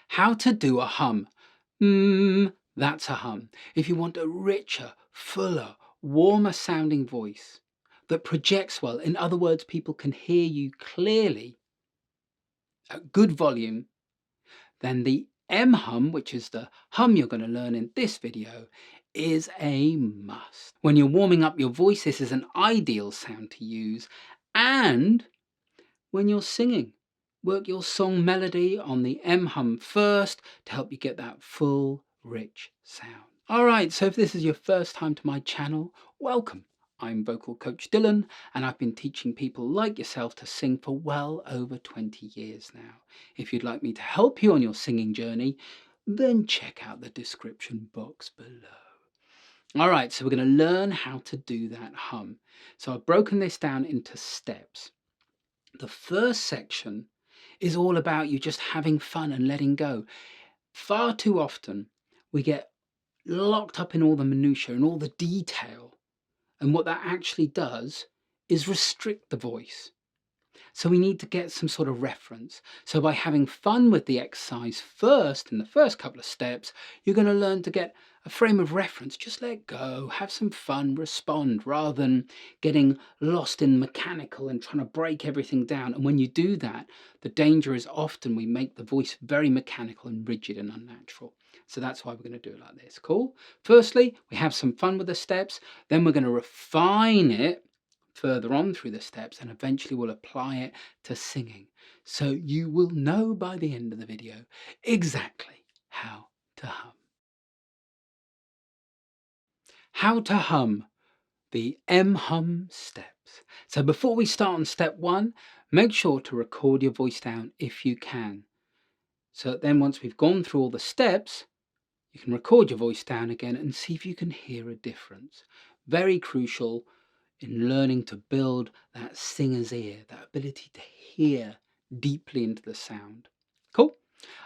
How to do a hum. That's a hum. If you want a richer, fuller, warmer sounding voice that projects well, in other words, people can hear you clearly at good volume, then the M hum, which is the hum you're going to learn in this video, is a must. When you're warming up your voice, this is an ideal sound to use. And when you're singing, work your song melody on the M hum first to help you get that full, rich sound. All right, so if this is your first time to my channel, welcome. I'm vocal coach Dylan, and I've been teaching people like yourself to sing for well over 20 years now. If you'd like me to help you on your singing journey, then check out the description box below. All right, so we're going to learn how to do that hum. So I've broken this down into steps. The first section is all about you just having fun and letting go. Far too often, we get locked up in all the minutiae and all the detail. And what that actually does is restrict the voice. So we need to get some sort of reference. So by having fun with the exercise first, in the first couple of steps, you're going to learn to get a frame of reference. Just let go, have some fun, respond, rather than getting lost in mechanical and trying to break everything down. And when you do that, the danger is often we make the voice very mechanical and rigid and unnatural. So that's why we're going to do it like this. Cool? Firstly, we have some fun with the steps. Then we're going to refine it further on through the steps, and eventually we'll apply it to singing. So you will know by the end of the video exactly how to hum. How to hum the M hum steps. So before we start on step 1, make sure to record your voice down if you can. So then once we've gone through all the steps, you can record your voice down again and see if you can hear a difference. Very crucial in learning to build that singer's ear, that ability to hear deeply into the sound. Cool?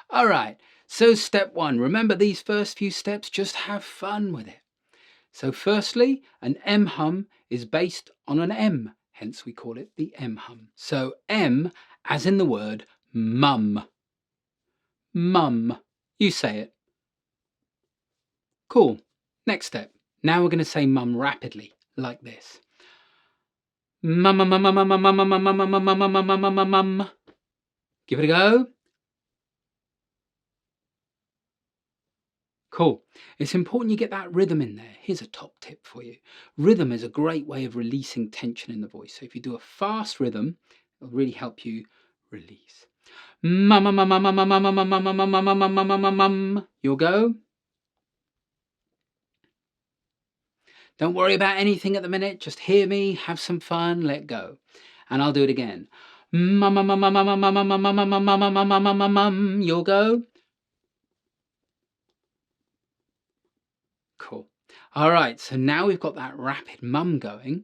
All right, so step 1. Remember these first few steps, just have fun with it. So firstly, an M hum is based on an M, hence we call it the M hum. So M as in the word mum. Mum. You say it. Cool. Next step. Now we're going to say mum rapidly, like this. Mum, mum, mum, mum, mum, mum, mum, mum, mum, mum, mum, mum, mum, mum, mum. Give it a go. Cool. It's important you get that rhythm in there. Here's a top tip for you. Rhythm is a great way of releasing tension in the voice. So if you do a fast rhythm, it'll really help you release. Mum, mum, mum, mum, mum, mum, mum, mum, mum, mum, mum, mum, mum, mum, mum, mum. You'll go. Don't worry about anything at the minute. Just hear me, have some fun, let go. And I'll do it again. Mum, mum, mum, mum, mum, mum, mum, mum, mum, mum, mum, mum, mum, mum, mum, mum. You'll go. Cool. All right, so now we've got that rapid mum going.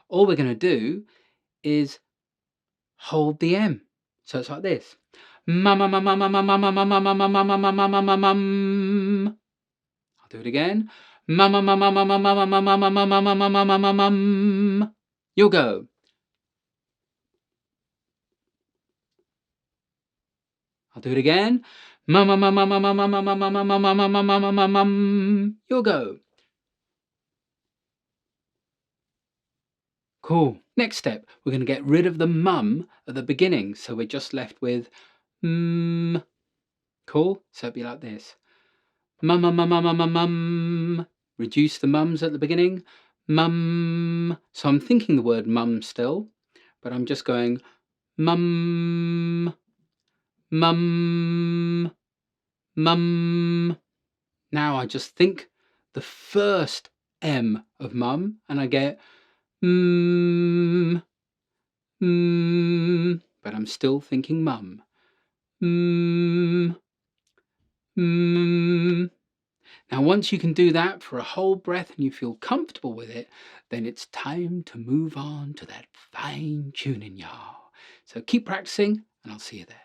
All we're going to do is hold the M. So it's like this. Mum, mum, mum, mum, mum, mum, mum, mum, mum, mum, mum, mum, mum, mum, mum, mum. I'll do it again. Mum, mum, mum, mum, mum, mum, mum, mum, mum, mum, mum, mum, mum, mum, mum, mum. You'll go. I'll do it again. Mum, mum, mum, mum, mum, mum, mum, mum, mum, mum, mum, mum, mum, mum, mum, mum. You'll go. Cool. Next step, we're going to get rid of the mum at the beginning. So we're just left with mm. Cool. So it'd be like this. Mum, mum, mum, mum, mum, mum, mum. Reduce the mums at the beginning. Mum. So I'm thinking the word mum still, but I'm just going mum, mum, mum. Now I just think the first M of mum and I get but I'm still thinking mum. Now once you can do that for a whole breath and you feel comfortable with it, then it's time to move on to that fine tuning, y'all. So keep practicing and I'll see you there.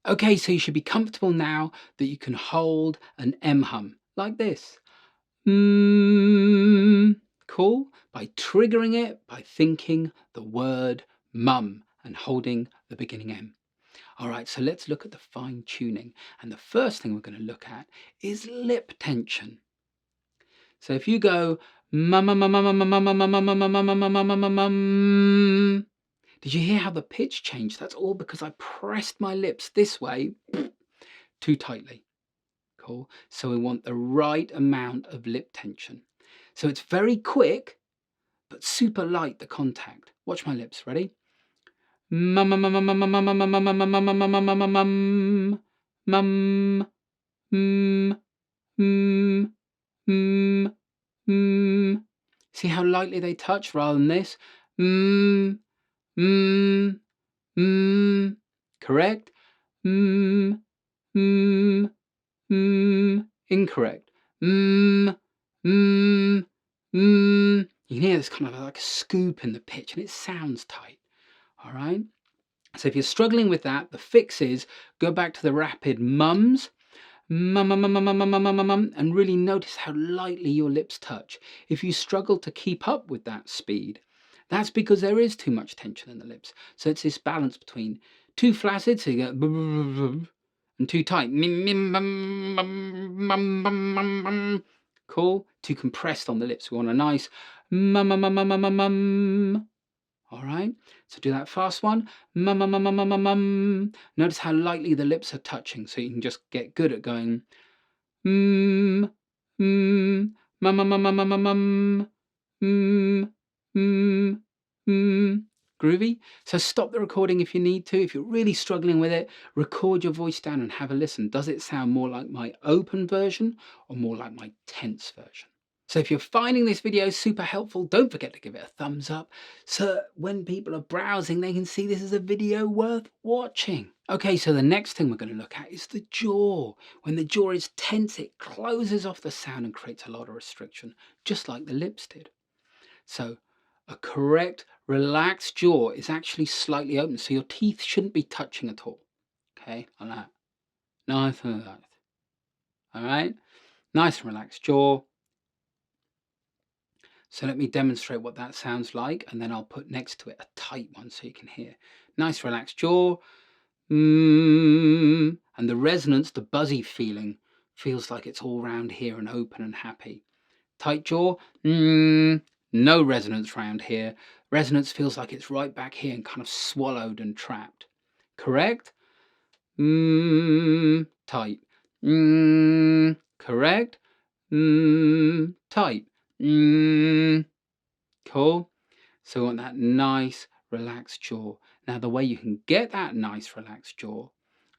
Okay, so you should be comfortable now that you can hold an M hum like this. Cool? By triggering it, by thinking the word mum and holding the beginning M. All right, so let's look at the fine tuning. And the first thing we're going to look at is lip tension. So if you go mum, mum, mum, mum, mum, mum, mum, mum, mum, mum, mum, mum, mum, mum, mum, did you hear how the pitch changed? That's all because I pressed my lips this way too tightly. Cool. So we want the right amount of lip tension. So it's very quick, but super light, the contact. Watch my lips. Ready? Mum, mum, mum, mum, mum, mum, mum, mum, mum, mum, mum, mum, mum, mum, mum, mum, mum, mum, mum. See how lightly they touch rather than this? Mmm, mmm, mmm. Correct? Mmm, mmm, mmm. Incorrect. Mmm, mmm, mmm. You can hear this kind of like a scoop in the pitch and it sounds tight. All right? So if you're struggling with that, the fix is go back to the rapid mums, mum, mum, mum, mum, mum, mum, mum, mum, mum, and really notice how lightly your lips touch. If you struggle to keep up with that speed, that's because there is too much tension in the lips. So it's this balance between too flaccid, so you go and too tight. Cool. Too compressed on the lips. We want a nice mum, mum, mum, mum, mum, mum. All right, so do that fast one. Mum, mum, mum, mum, mum, mum. Notice how lightly the lips are touching, so you can just get good at going mmm, mmm, mum, mum, mum, mum, mum, mum, mmm, mmm, mmm. Groovy? So stop the recording if you need to. If you're really struggling with it, record your voice down and have a listen. Does it sound more like my open version or more like my tense version? So if you're finding this video super helpful, don't forget to give it a thumbs up so when people are browsing, they can see this is a video worth watching. Okay, so the next thing we're going to look at is the jaw. When the jaw is tense, it closes off the sound and creates a lot of restriction, just like the lips did. So a correct relaxed jaw is actually slightly open, so your teeth shouldn't be touching at all. Okay, like that. Nice and relaxed. All right, nice and relaxed jaw. So let me demonstrate what that sounds like, and then I'll put next to it a tight one so you can hear. Nice relaxed jaw. And the resonance, the buzzy feeling, feels like it's all round here and open and happy. Tight jaw. No resonance round here. Resonance feels like it's right back here and kind of swallowed and trapped. Correct? Tight. Correct? Tight. Cool. So we want that nice relaxed jaw. Now the way you can get that nice relaxed jaw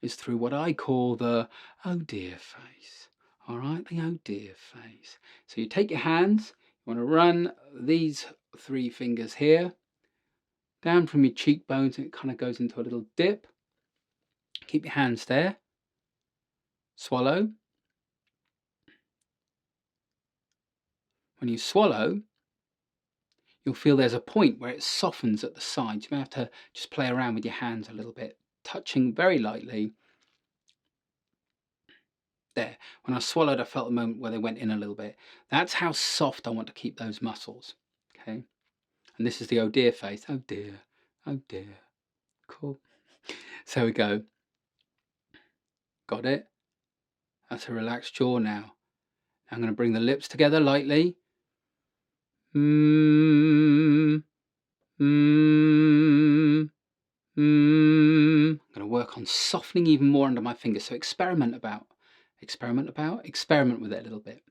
is through what I call the oh dear face. All right, the oh dear face. So you take your hands, you want to run these 3 fingers here down from your cheekbones, and it kind of goes into a little dip. Keep your hands there. Swallow. When you swallow, you'll feel there's a point where it softens at the sides. You may have to just play around with your hands a little bit, touching very lightly. There. When I swallowed, I felt a moment where they went in a little bit. That's how soft I want to keep those muscles. Okay. And this is the oh dear face. Oh dear. Oh dear. Cool. So we go. Got it? That's a relaxed jaw now. I'm going to bring the lips together lightly. I'm going to work on softening even more under my fingers. So experiment with it a little bit.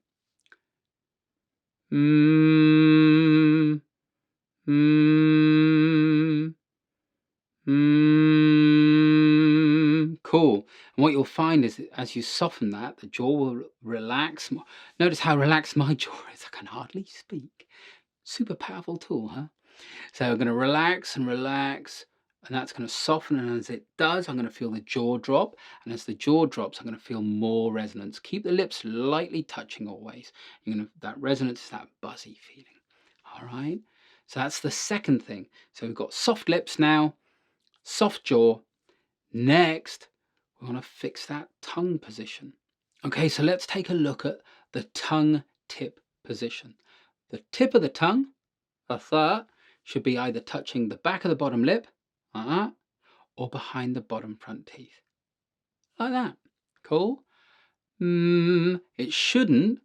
Cool. And what you'll find is that as you soften that, the jaw will relax more. Notice how relaxed my jaw is. I can hardly speak. Super powerful tool, huh? So I'm going to relax and relax, and that's going to soften. And as it does, I'm going to feel the jaw drop. And as the jaw drops, I'm going to feel more resonance. Keep the lips lightly touching always. That resonance is that buzzy feeling. All right. So that's the second thing. So we've got soft lips now, soft jaw. Next, we want to fix that tongue position. Okay, so let's take a look at the tongue tip position. The tip of the tongue, that's that, should be either touching the back of the bottom lip, or behind the bottom front teeth. Like that. Cool? It shouldn't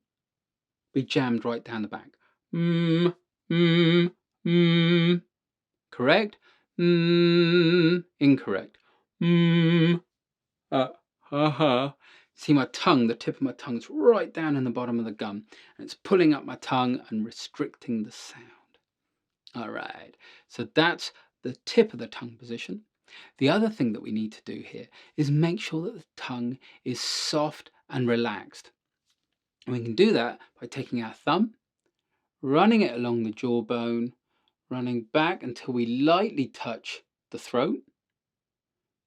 be jammed right down the back. Correct? Incorrect. See my tongue, the tip of my tongue's right down in the bottom of the gum, and it's pulling up my tongue and restricting the sound. All right, so that's the tip of the tongue position. The other thing that we need to do here is make sure that the tongue is soft and relaxed. And we can do that by taking our thumb, running it along the jawbone, running back until we lightly touch the throat.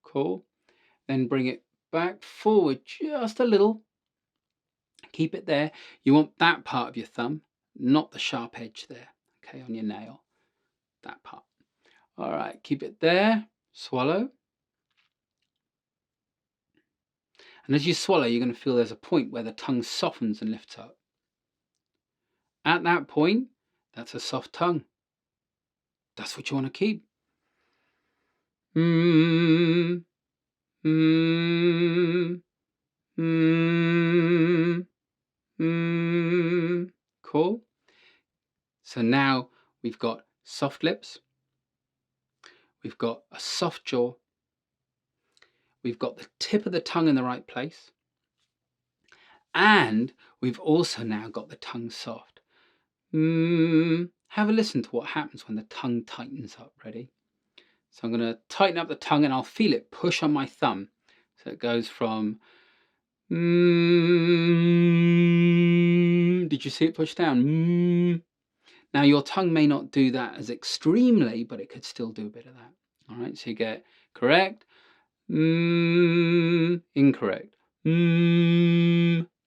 Cool. Then bring it back forward just a little. Keep it there. You want that part of your thumb, not the sharp edge there, okay, on your nail. That part. All right, keep it there. Swallow. And as you swallow, you're going to feel there's a point where the tongue softens and lifts up. At that point, that's a soft tongue. That's what you want to keep. Cool. So now we've got soft lips. We've got a soft jaw. We've got the tip of the tongue in the right place. And we've also now got the tongue soft. Have a listen to what happens when the tongue tightens up. Ready? So I'm going to tighten up the tongue and I'll feel it push on my thumb. So it goes from... Did you see it push down? Now your tongue may not do that as extremely, but it could still do a bit of that. All right, so you get correct, incorrect,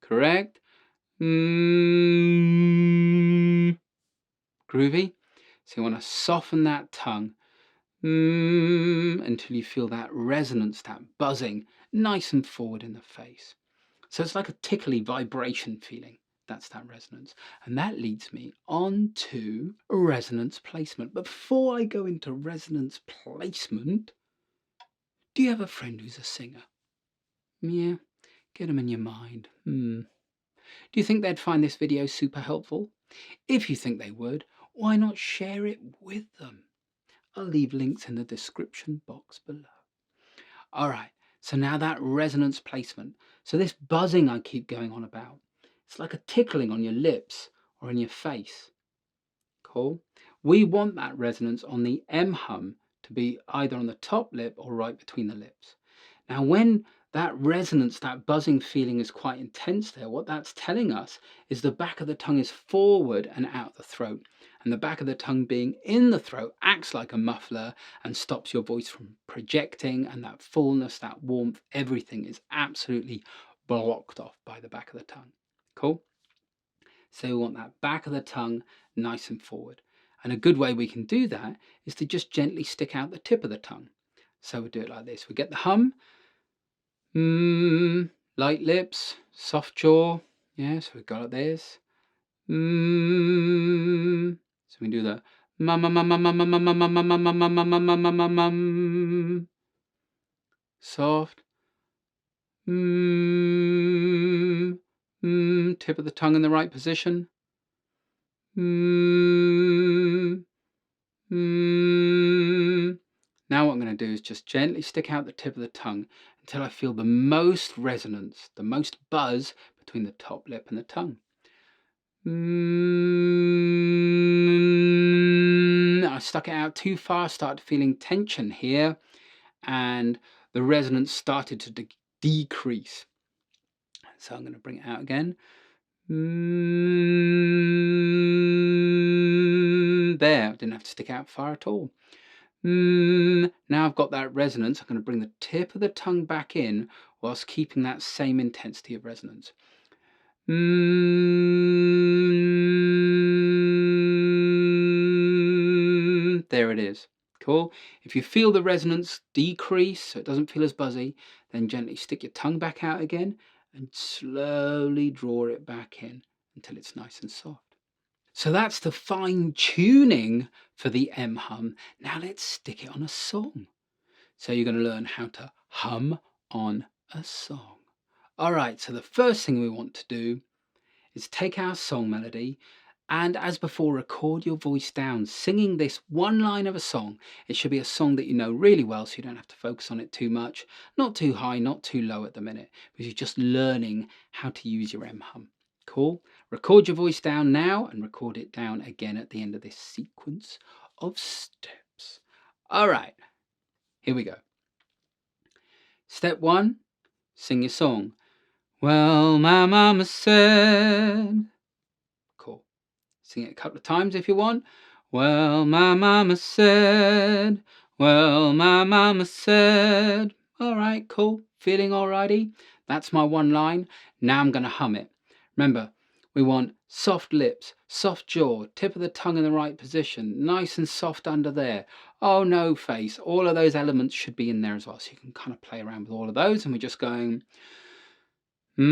correct, groovy. So you want to soften that tongue until you feel that resonance, that buzzing, nice and forward in the face. So it's like a tickly vibration feeling. That's that resonance. And that leads me on to resonance placement. But before I go into resonance placement, do you have a friend who's a singer? Yeah, get them in your mind. Do you think they'd find this video super helpful? If you think they would, why not share it with them? I'll leave links in the description box below. All right, so now that resonance placement. So this buzzing I keep going on about, it's like a tickling on your lips or in your face. Cool. We want that resonance on the M hum to be either on the top lip or right between the lips. Now, when that resonance, that buzzing feeling is quite intense there, what that's telling us is the back of the tongue is forward and out the throat. And the back of the tongue being in the throat acts like a muffler and stops your voice from projecting, and that fullness, that warmth, everything is absolutely blocked off by the back of the tongue. Cool? So we want that back of the tongue nice and forward. And a good way we can do that is to just gently stick out the tip of the tongue. So we do it like this. We get the hum, light lips, soft jaw. Yeah, so we got it this. So we do the soft. Tip of the tongue in the right position. Now what I'm going to do is just gently stick out the tip of the tongue until I feel the most resonance, the most buzz between the top lip and the tongue. I stuck it out too far, started feeling tension here, and the resonance started to decrease. So I'm going to bring it out again. There, I didn't have to stick out far at all. Now I've got that resonance. I'm going to bring the tip of the tongue back in whilst keeping that same intensity of resonance. There it is. Cool. If you feel the resonance decrease, so it doesn't feel as buzzy, then gently stick your tongue back out again and slowly draw it back in until it's nice and soft. So that's the fine tuning for the M hum. Now let's stick it on a song. So you're going to learn how to hum on a song. All right, so the first thing we want to do is take our song melody and, as before, record your voice down, singing this one line of a song. It should be a song that you know really well, so you don't have to focus on it too much. Not too high, not too low at the minute, because you're just learning how to use your hum. Cool? Record your voice down now and record it down again at the end of this sequence of steps. All right, here we go. Step 1, sing your song. Well, my mama said. Cool. Sing it a couple of times if you want. Well, my mama said. Well, my mama said. All right, cool. Feeling alrighty? That's my one line. Now I'm going to hum it. Remember, we want soft lips, soft jaw, tip of the tongue in the right position, nice and soft under there. Oh, no face. All of those elements should be in there as well. So you can kind of play around with all of those. And we're just going. I'm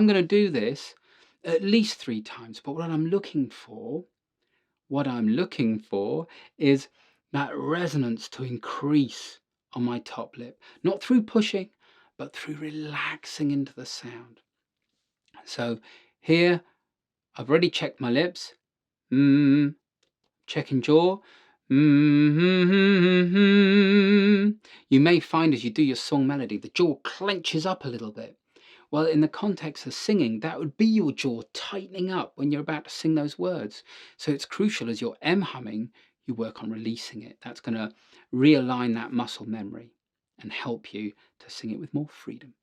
going to do this at least 3 times, but what I'm looking for is that resonance to increase on my top lip, not through pushing, but through relaxing into the sound. So here, I've already checked my lips, checking jaw. You may find as you do your song melody, the jaw clenches up a little bit. Well, in the context of singing, that would be your jaw tightening up when you're about to sing those words. So it's crucial as you're humming, you work on releasing it. That's going to realign that muscle memory and help you to sing it with more freedom.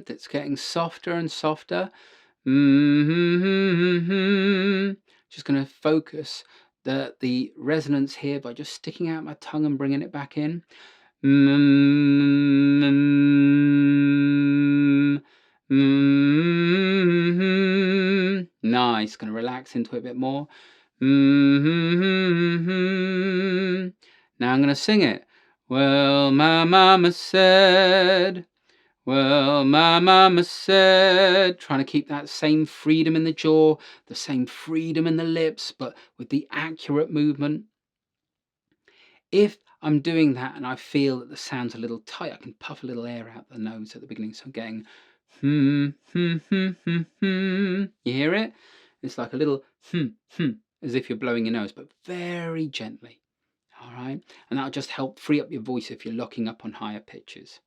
That's getting softer and softer. Just going to focus the resonance here by just sticking out my tongue and bringing it back in. Nice. Going to relax into it a bit more. Now I'm going to sing it. Well, my mama said. Well, my mama said. Trying to keep that same freedom in the jaw, the same freedom in the lips, but with the accurate movement. If I'm doing that and I feel that the sound's a little tight, I can puff a little air out the nose at the beginning. So I'm getting You hear it? It's like a little as if you're blowing your nose, but very gently. All right, and that'll just help free up your voice if you're locking up on higher pitches.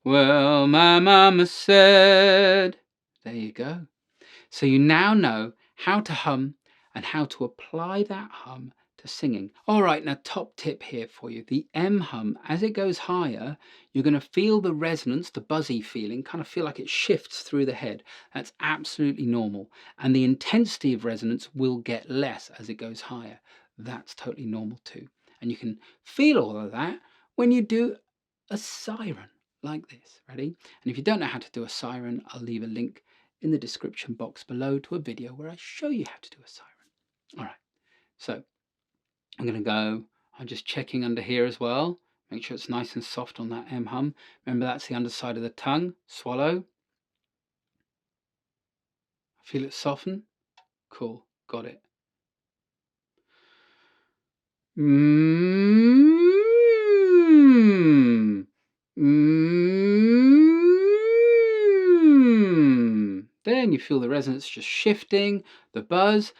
Well, my mama said. There you go. So you now know how to hum and how to apply that hum to singing. All right, now top tip here for you. The M hum, as it goes higher, you're going to feel the resonance, the buzzy feeling, kind of feel like it shifts through the head. That's absolutely normal. And the intensity of resonance will get less as it goes higher. That's totally normal too. And you can feel all of that when you do a siren like this. Ready? And if you don't know how to do a siren, I'll leave a link in the description box below to a video where I show you how to do a siren. All right, so I'm going to go, I'm just checking under here as well. Make sure it's nice and soft on that M hum. Remember, that's the underside of the tongue. Swallow. Feel it soften. Cool, got it. Then you feel the resonance just shifting, the buzz.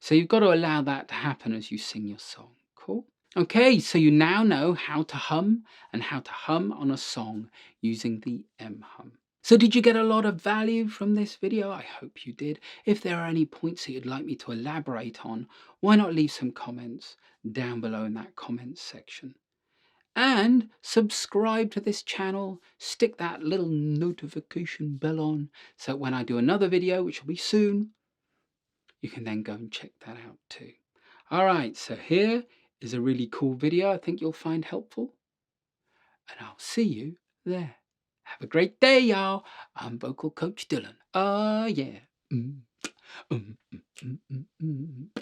So you've got to allow that to happen as you sing your song. Cool? Okay, so you now know how to hum and how to hum on a song using the M hum. So did you get a lot of value from this video? I hope you did. If there are any points that you'd like me to elaborate on, why not leave some comments down below in that comments section. And subscribe to this channel, stick that little notification bell on, so when I do another video, which will be soon, you can then go and check that out too. All right, so here is a really cool video I think you'll find helpful, and I'll see you there. Have a great day, y'all. I'm vocal coach Dylan. Oh, yeah. Mm, mm, mm, mm, mm, mm.